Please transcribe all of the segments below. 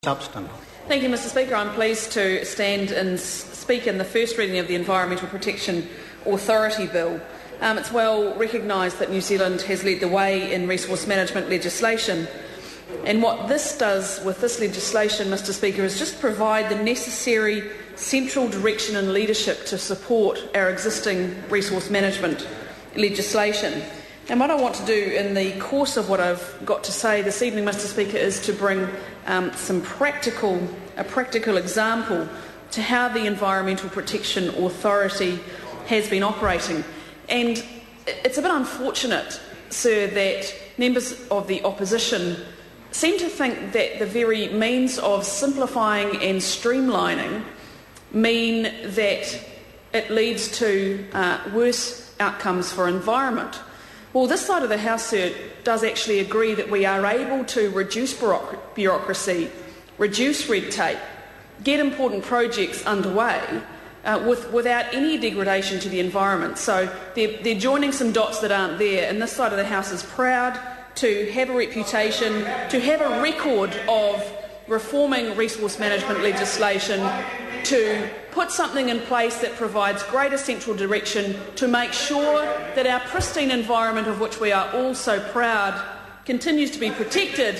Subston. Thank you, Mr Speaker. I'm pleased to stand and speak in the first reading of the Environmental Protection Authority Bill. It's well recognised that New Zealand has led the way in resource management legislation. And what this does with this legislation, Mr Speaker, is just provide the necessary central direction and leadership to support our existing resource management legislation. And what I want to do in the course of what I've got to say this evening, Mr Speaker, is to bring a practical example to how the Environmental Protection Authority has been operating. And it's a bit unfortunate, sir, that members of the opposition seem to think that the very means of simplifying and streamlining mean that it leads to worse outcomes for environment. Well, this side of the House, sir, does actually agree that we are able to reduce bureaucracy, reduce red tape, get important projects underway without any degradation to the environment. So they're joining some dots that aren't there, and this side of the House is proud to have a reputation, to have a record of reforming resource management legislation, to put something in place that provides greater central direction to make sure that our pristine environment, of which we are all so proud, continues to be protected,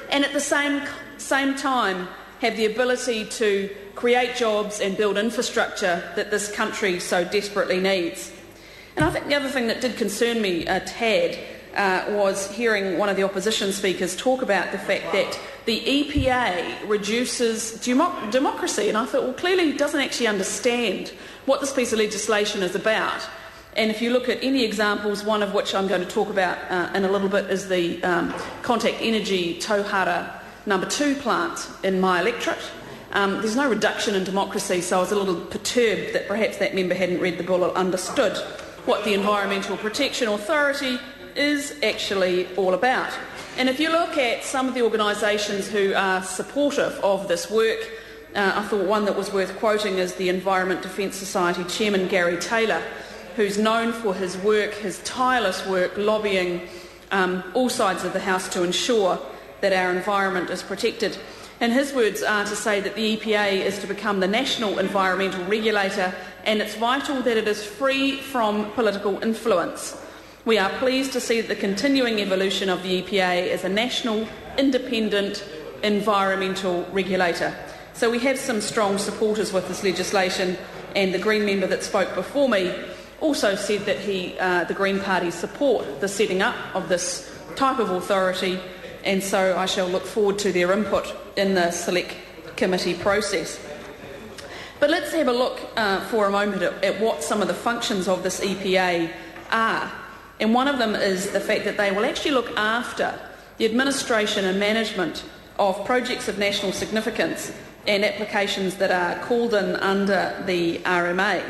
and at the same time have the ability to create jobs and build infrastructure that this country so desperately needs. And I think the other thing that did concern me a tad was hearing one of the opposition speakers talk about the fact that the EPA reduces democracy, and I thought, well, clearly he doesn't actually understand what this piece of legislation is about. And if you look at any examples, one of which I'm going to talk about in a little bit is the Contact Energy Tauhara No. 2 plant in my electorate. There's no reduction in democracy, so I was a little perturbed that perhaps that member hadn't read the bill or understood what the Environmental Protection Authority is actually all about. And if you look at some of the organisations who are supportive of this work, I thought one that was worth quoting is the Environment Defence Society Chairman Gary Taylor, who's known for his work, his tireless work, lobbying all sides of the House to ensure that our environment is protected. And his words are to say that the EPA is to become the national environmental regulator, and it's vital that it is free from political influence. We are pleased to see the continuing evolution of the EPA as a national, independent environmental regulator. So we have some strong supporters with this legislation, and the Green member that spoke before me also said that the Green Party support the setting up of this type of authority, and so I shall look forward to their input in the Select Committee process. But let's have a look for a moment at what some of the functions of this EPA are. And one of them is the fact that they will actually look after the administration and management of projects of national significance and applications that are called in under the RMA.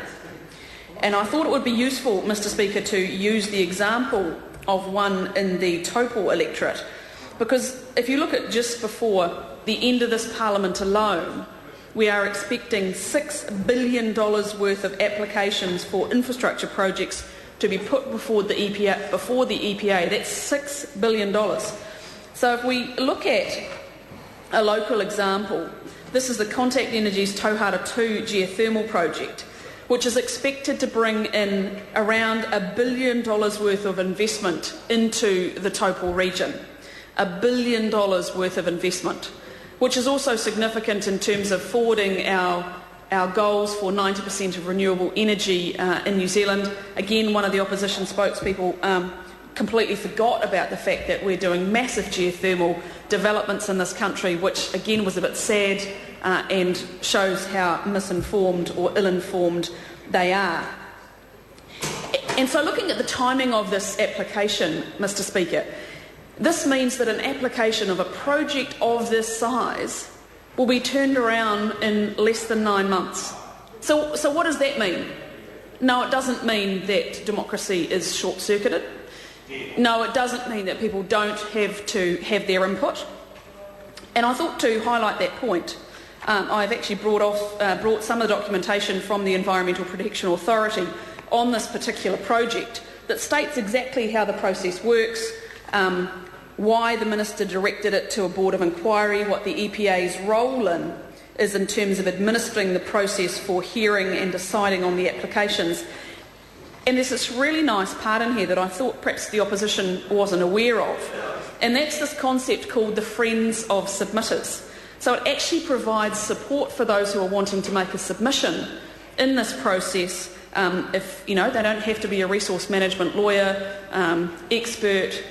And I thought it would be useful, Mr Speaker, to use the example of one in the Taupo electorate, because if you look at just before the end of this Parliament alone, we are expecting $6 billion worth of applications for infrastructure projects to be put before the EPA. That's $6 billion. So if we look at a local example, this is the Contact Energy's Tauhara 2 geothermal project, which is expected to bring in around $1 billion worth of investment into the Taupo region. $1 billion worth of investment, which is also significant in terms of forwarding our goals for 90% of renewable energy in New Zealand. Again, one of the opposition spokespeople completely forgot about the fact that we're doing massive geothermal developments in this country, which again was a bit sad and shows how misinformed or ill-informed they are. And so looking at the timing of this application, Mr Speaker, this means that an application of a project of this size will be turned around in less than 9 months. So what does that mean? No, it doesn't mean that democracy is short-circuited. No, it doesn't mean that people don't have to have their input. And I thought to highlight that point, I've actually brought some of the documentation from the Environmental Protection Authority on this particular project that states exactly how the process works, why the Minister directed it to a board of inquiry, what the EPA's role is in terms of administering the process for hearing and deciding on the applications. And there's this really nice part in here that I thought perhaps the opposition wasn't aware of, and that's this concept called the Friends of Submitters. So it actually provides support for those who are wanting to make a submission in this process. If they don't have to be a resource management lawyer, expert,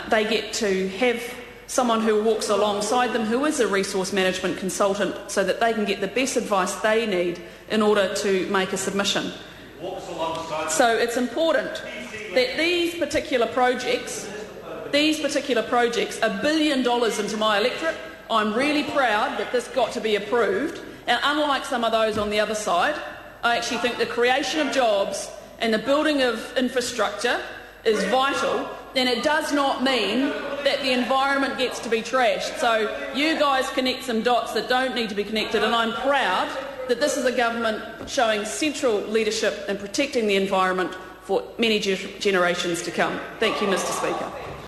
they get to have someone who walks alongside them who is a resource management consultant so that they can get the best advice they need in order to make a submission. So it's important that these particular projects, $1 billion into my electorate. I'm really proud that this got to be approved. And unlike some of those on the other side, I actually think the creation of jobs and the building of infrastructure is vital, then it does not mean that the environment gets to be trashed. So you guys connect some dots that don't need to be connected, and I'm proud that this is a government showing central leadership in protecting the environment for many generations to come. Thank you, Mr. Speaker.